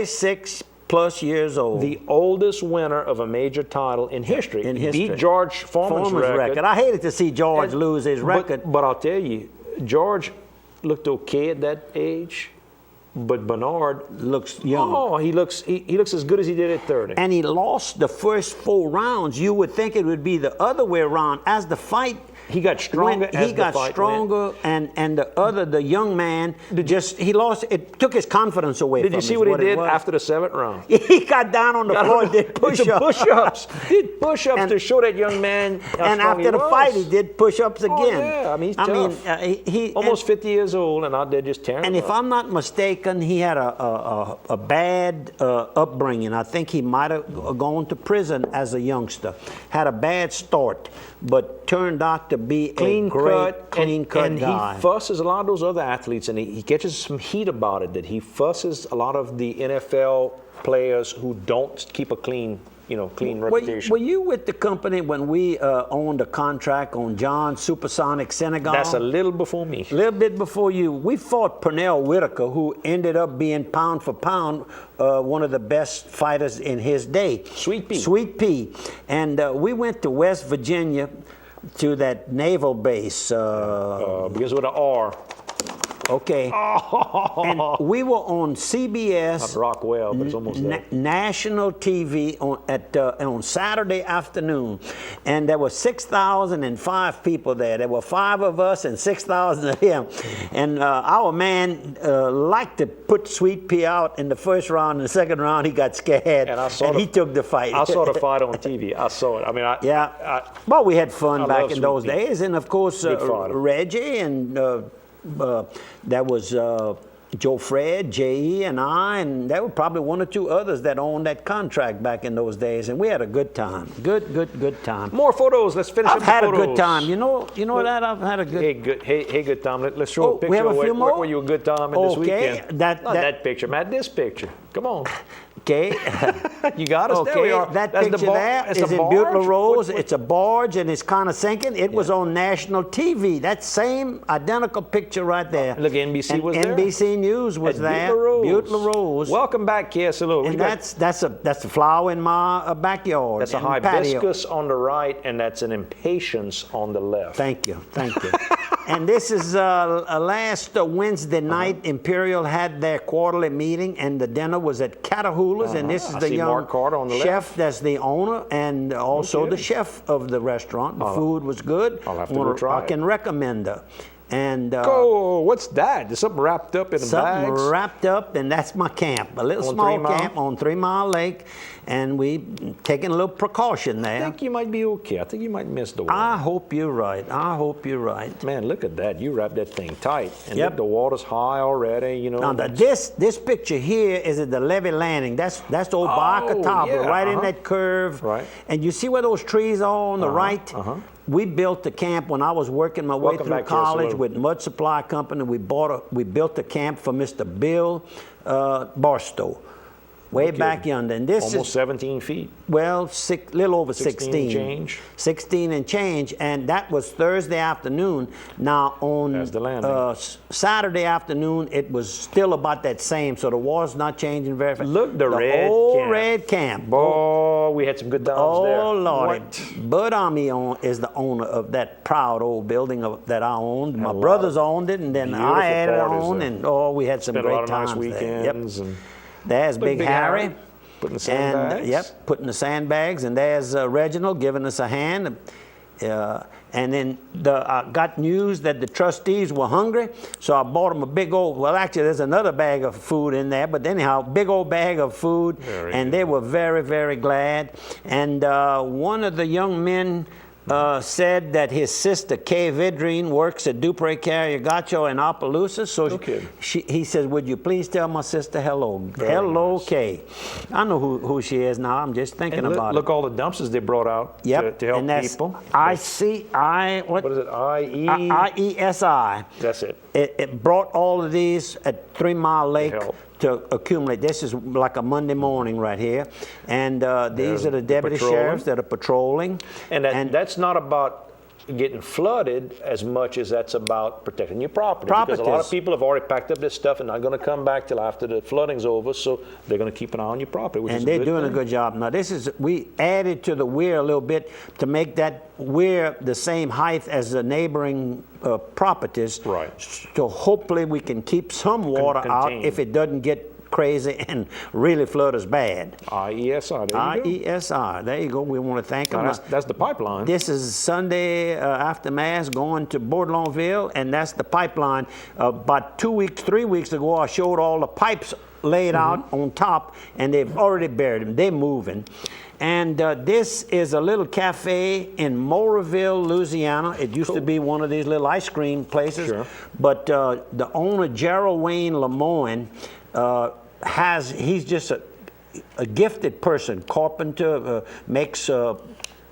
6+ years old. The oldest winner of a major title in history. In history. Beat George Foreman's record. I hated to see George lose his record. But I'll tell you, George looked okay at that age. But Bernard looks young. Oh, he looks as good as he did at 30. And he lost the first 4 rounds. You would think it would be the other way around. As the fight he got stronger. He got stronger, and the young man he lost. It took his confidence away. Did you see what he did after the 7th round? He got down on the floor and did push-ups. Did push-ups to show that young man how and strong after the fight, he did push-ups again. Oh, yeah, I mean, he's tough. He almost 50 years old and out there just tearing. And if I'm not mistaken, he had a bad upbringing. I think he might have gone to prison as a youngster. Had a bad start, but turned out to be a great clean-cut guy. And he fusses a lot of those other athletes, and he catches some heat about it, that he fusses a lot of the NFL players who don't keep a clean reputation. Were you with the company when we owned a contract on John Supersonic Senegal? That's a little before me. A little bit before you. We fought Pernell Whitaker, who ended up being pound for pound one of the best fighters in his day. Sweet Pea. Sweet Pea. And we went to West Virginia to that naval base. Because with an R. Okay. Oh. And we were on CBS. Not Rockwell, but it's almost there. National TV on Saturday afternoon. And there were 6,005 people there. There were 5 of us and 6,000 of him. And our man liked to put Sweet Pea out in the first round. In the second round, he got scared. And he took the fight. I saw the fight on TV. I saw it. I mean, well, we had fun back in those days. And, of course, Reggie and... that was Joe Fred, J.E., and I, and there were probably 1 or 2 others that owned that contract back in those days, and we had a good time. Good time. More photos. Let's finish up the photos. I've had a good time. You know that I've had a good. Hey, good time. Let's show a picture. We have a few more. Were you a good time in this weekend? That picture, Matt. This picture. Come on. Okay. You got us. Okay. There we are. That picture there is in Butte Rose. It's a barge and it's kind of sinking. It was on national TV. That same identical picture right there. Look, NBC was there. NBC News was there. Butte Rose. Welcome back, Kiss. Hello. And that's a flower in my backyard. That's a hibiscus on the right, and that's an impatiens on the left. Thank you. And this is last Wednesday night. Imperial had their quarterly meeting, and the dinner was at Catahoula's, and this is the young chef that's the owner, and also the chef of the restaurant. The food was good. I'll have to go try it. I can recommend her. And what's that? There's something wrapped up in the bags? Something wrapped up, and that's my camp. A little small camp on 3 Mile Lake, and we taking a little precaution there. I think you might be okay. I think you might miss the water. I hope you're right. Man, look at that. You wrapped that thing tight. And look, the water's high already, you know. Now, this picture here is at the Levee Landing. That's old Baracataba, right in that curve. Right. And you see where those trees are on the right? We built the camp when I was working my way through college with Mud Supply Company. We built a camp for Mr. Bill Barstow, way back yonder. And this almost 17 feet. Well, little over 16. 16 and change. And that was Thursday afternoon. Now on Saturday afternoon, it was still about that same. So the water's not changing very fast. Look, the red camp. Oh, we had some good times there. Oh, Lordy. Bud Army is the owner of that proud old building that I owned. My brothers owned it, and then I added on, and we had some great times there. Weekends. And there's Big Harry. Putting the sandbags. Putting the sandbags. And there's Reginald giving us a hand. And then I got news that the trustees were hungry, so I bought them a big old, actually there's another bag of food in there, but anyhow, big old bag of food, and they were very, very glad. And one of the young men said that his sister, Kay Vidrine, works at Dupree Carrier Gacho in Opelousas. So he says, would you please tell my sister hello? Hello, Kay. I know who she is now. I'm just thinking about it. Look all the dumpsters they brought out to help people. What is it? IESI. That's it. It brought all of these at 3 Mile Lake to accumulate. This is like a Monday morning right here. And these are the deputy sheriffs that are patrolling. And that's not about getting flooded as much as that's about protecting your property. Because a lot of people have already packed up this stuff and not going to come back till after the flooding's over, so they're going to keep an eye on your property, which is a good And they're doing a thing. good job. Now we added to the weir a little bit to make that weir the same height as the neighboring properties. Right. So hopefully we can keep some water out contain. if it doesn't get crazy and really flood us bad. IESR, there you go. IESR, there you go. We want to thank them. Now, that's the pipeline. This is Sunday after Mass going to Bourdillonville, and that's the pipeline. About 3 weeks ago, I showed all the pipes laid out on top, and they've already buried them. They're moving. And this is a little cafe in Motorville, Louisiana. It used to be one of these little ice cream places. Sure. But the owner, Gerald Wayne Lemoyne, he's just a gifted person, carpenter, makes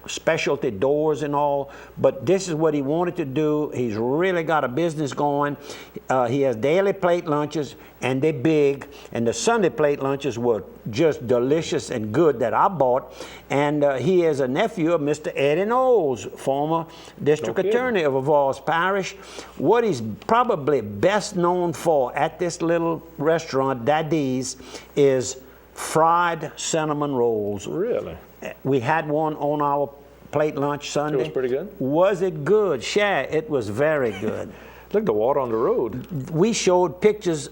specialty doors and all, but this is what he wanted to do. He's really got a business going. He has daily plate lunches, and they're big, and the Sunday plate lunches were just delicious and good that I bought. And he is a nephew of Mr. Eddie Knowles, former district attorney of Avals Parish. What he's probably best known for at this little restaurant, Daddy's, is fried cinnamon rolls. Really? We had one on our plate lunch Sunday. It was pretty good? Was it good? Yeah, it was very good. Look, the water on the road. We showed pictures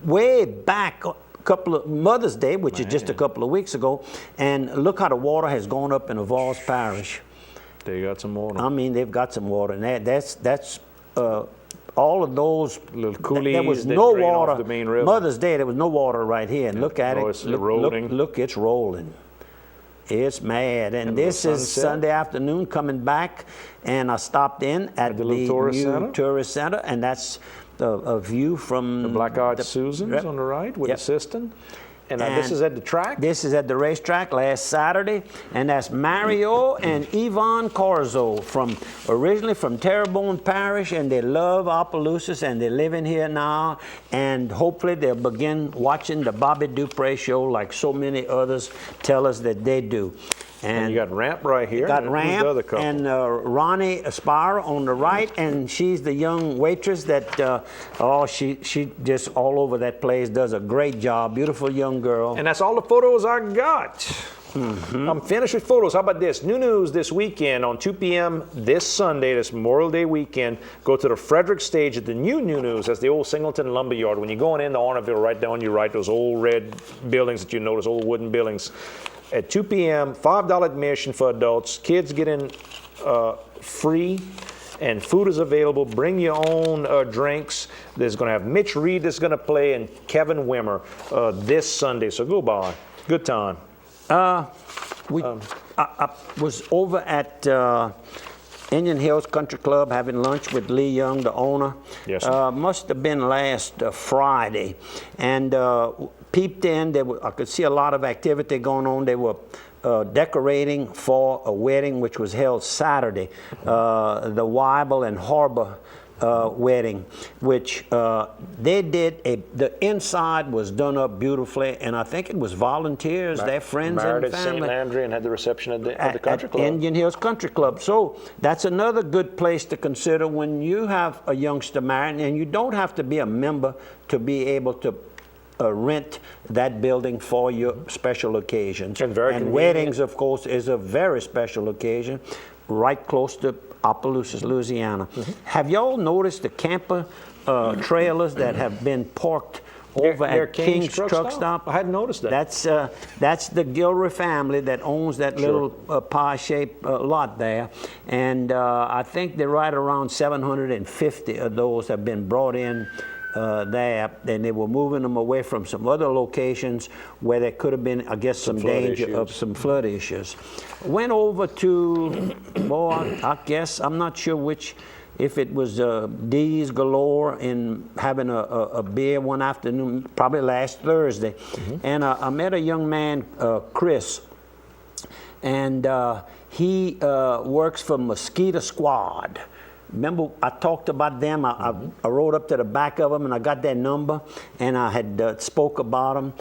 way back a couple of Mother's Day, which is just a couple of weeks ago, and look how the water has gone up in Avals Parish. They got some water. I mean, they've got some water, and that's all of those Little coulees there was that no drain off water. the main river. Mother's Day, there was no water right here, and look at Oh, it. it's Look, eroding. Look, it's rolling. It's mad, and the this is sunset. Sunday afternoon coming back, and I stopped in at the little tourist new center? tourist center, and that's a view from The Black-Eyed Susans Yep. on the right with Yep. the cistern. And this is at the track? This is at the racetrack last Saturday, and that's Mario and Yvonne Corzo originally from Terrebonne Parish, and they love Opelousas, and they're living here now, and hopefully they'll begin watching the Bobby Dupre show like so many others tell us that they do. And you got Ramp right here. Got and who's the Ramp other couple? and Ronnie Aspire on the right, and she's the young waitress that, she just all over that place, does a great job. Beautiful young girl. And that's all the photos I got. I'm finished with photos. How about this? New news this weekend on 2 p.m. this Sunday, this Memorial Day weekend. Go to the Frederick stage at the new news. That's the old Singleton Lumber Yard. When you're going into Arnaville, right down your right, those old red buildings that you notice, old wooden buildings. At 2 p.m., $5 admission for adults. Kids get in free, and food is available. Bring your own drinks. There's going to have Mitch Reed that's going to play, and Kevin Wimmer this Sunday. So go by. Good time. I was over at Indian Hills Country Club having lunch with Lee Young, the owner. Yes, sir. Must have been last Friday, and peeped in. I could see a lot of activity going on. They were decorating for a wedding which was held Saturday, the Weibel and Harbor wedding, which they did. The inside was done up beautifully, and I think it was volunteers, their friends Married and at St. family. Landry and had the reception at the country At club. Indian Hills Country Club. So that's another good place to consider when you have a youngster married, and you don't have to be a member to be able to rent that building for your special occasions. And very and convenient. weddings, of course, is a very special occasion, right close to Opelousas, Louisiana. Have y'all noticed the camper trailers that have been parked over Near at King's Truck Stop? I hadn't noticed that. That's the Gilroy family that owns that little pie-shaped lot there, and I think they're right around 750 of those have been brought in there, and they were moving them away from some other locations where there could have been, I guess, some flood danger issues. of some flood issues. Went over to, boy, I guess, I'm not sure which, if it was D's Galore in having a beer one afternoon, probably last Thursday. And I met a young man, Chris, and he works for Mosquito Squad. remember I talked about them. I rode up to the back of them and I got their number, and I had spoke about them.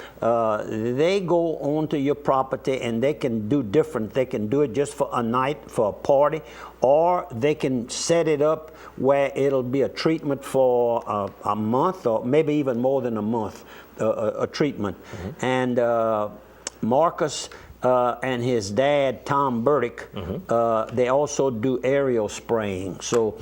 They go onto your property and they can do different. They can do it just for a night, for a party, or they can set it up where it'll be a treatment for a month or maybe even more than a month, a treatment. And Marcus and his dad, Tom Burdick, they also do aerial spraying. So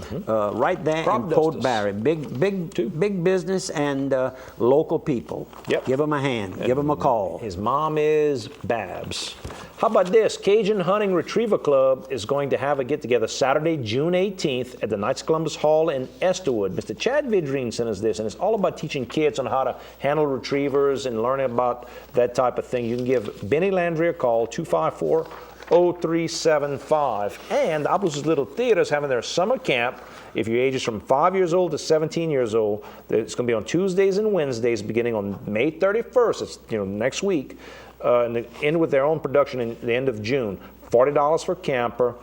right there in Port Barre, big business and local people. Yep. Give them a hand. Give them a call. His mom is Babs. How about this? Cajun Hunting Retriever Club is going to have a get-together Saturday, June 18th at the Knights of Columbus Hall in Esterwood. Mr. Chad Vidrine sent us this, and it's all about teaching kids on how to handle retrievers and learning about that type of thing. You can give Benny Landry a call, 254-0375. And the Opelousas Little Theater is having their summer camp. If your age is from 5 years old to 17 years old, it's going to be on Tuesdays and Wednesdays beginning on May 31st. It's next week. And end with their own production in the end of June. $40 for camper.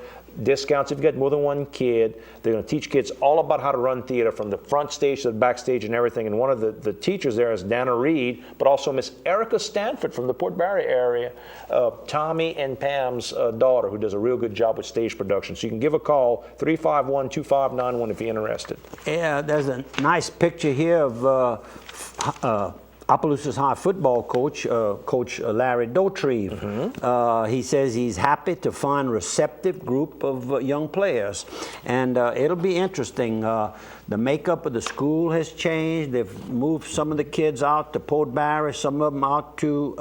Discounts if you got more than one kid. They're going to teach kids all about how to run theater from the front stage to the backstage and everything. And one of the teachers there is Dana Reed, but also Miss Erica Stanford from the Port Barre area, Tommy and Pam's daughter, who does a real good job with stage production. So you can give a call, 351-2591 if you're interested. Yeah, there's a nice picture here of Opelousas High football coach, Coach Larry Dautrieve. He says he's happy to find a receptive group of young players. And it'll be interesting. The makeup of the school has changed. They've moved some of the kids out to Port Barre, some of them out to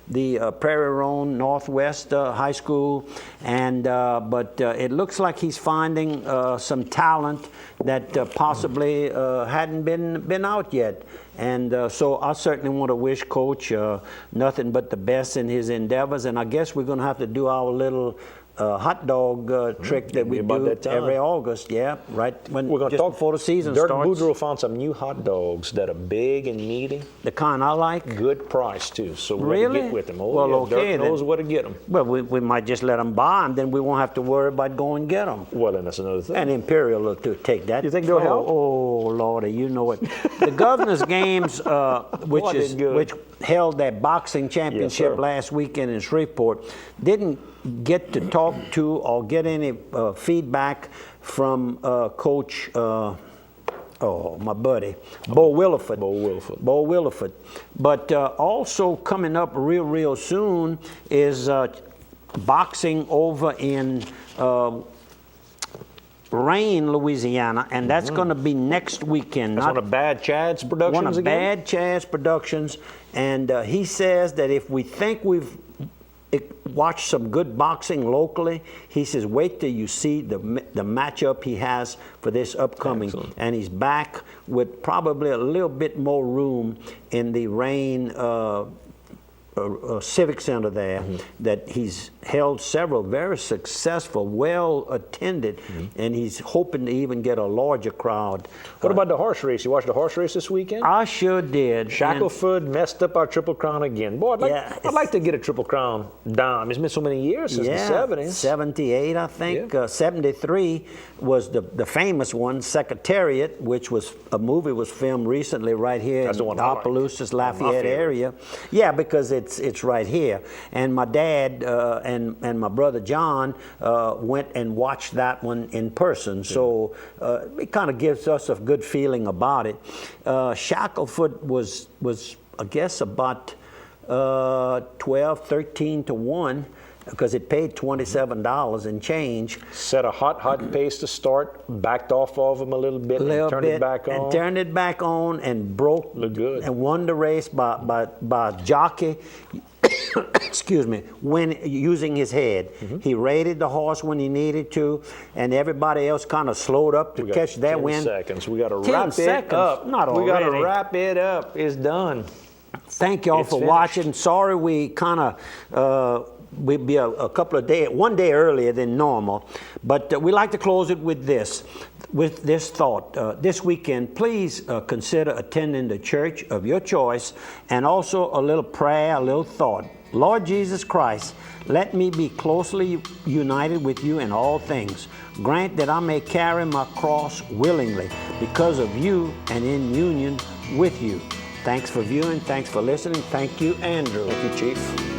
the Prairie Ronde Northwest High School. And but it looks like he's finding some talent that possibly hadn't been out yet. And so I certainly want to wish Coach nothing but the best in his endeavors. And I guess we're going to have to do our little hot dog trick that we do every August. Yeah, right when we're going to talk before the season Dirk starts. Boudreaux found some new hot dogs that are big and meaty. The kind I like. Good price too. So we really? got to get with them. Oh, well, yeah, okay. Dirk knows where to get them. Well, we might just let them buy them. Then we won't have to worry about going and get them. Well, then that's another thing. And Imperial will take that. You think they'll help? Oh, Lordy, you know it. The Governor's Games, which held that boxing championship last weekend in Shreveport, didn't get to talk to or get any feedback from Coach, my buddy, Bo Williford. Bo Williford. But also coming up real soon is boxing over in Rain, Louisiana, and that's going to be next weekend. That's one of Bad Chad's productions One of again? Bad Chad's productions, and he says that if we think we've watched some good boxing locally, he says wait till you see the matchup he has for this upcoming. Excellent. And he's back with probably a little bit more room in the Rain Civic Center there, that he's held several very successful, well attended, and he's hoping to even get a larger crowd. What about the horse race? You watched the horse race this weekend? I sure did. Shackelford messed up our Triple Crown again. Boy, I'd like to get a Triple Crown dime. It's been so many years since the 70s. 78, I think. 73 was the famous one, Secretariat, which was a movie was filmed recently right here in the Opelousas, Lafayette area. Yeah, because it's right here. And my dad and my brother John went and watched that one in person. So it kind of gives us a good feeling about it. Shackelford was I guess about 12, 13 to 1. Because it paid $27 and change. Set a hot pace to start, backed off of him a little bit, and turned it back on. And turned it back on and broke. Looked good. And won the race by jockey. Excuse me, when using his head. He rated the horse when he needed to, and everybody else kind of slowed up to catch that win. 10 seconds. We got to 10 wrap seconds. it up. Not already. We got to wrap it up. It's done. Thank y'all for watching. Sorry we kind of we'll be a couple of days, one day earlier than normal. But we like to close it with this thought. This weekend, please consider attending the church of your choice, and also a little prayer, a little thought. Lord Jesus Christ, let me be closely united with you in all things. Grant that I may carry my cross willingly because of you and in union with you. Thanks for viewing. Thanks for listening. Thank you, Andrew. Thank you, Chief.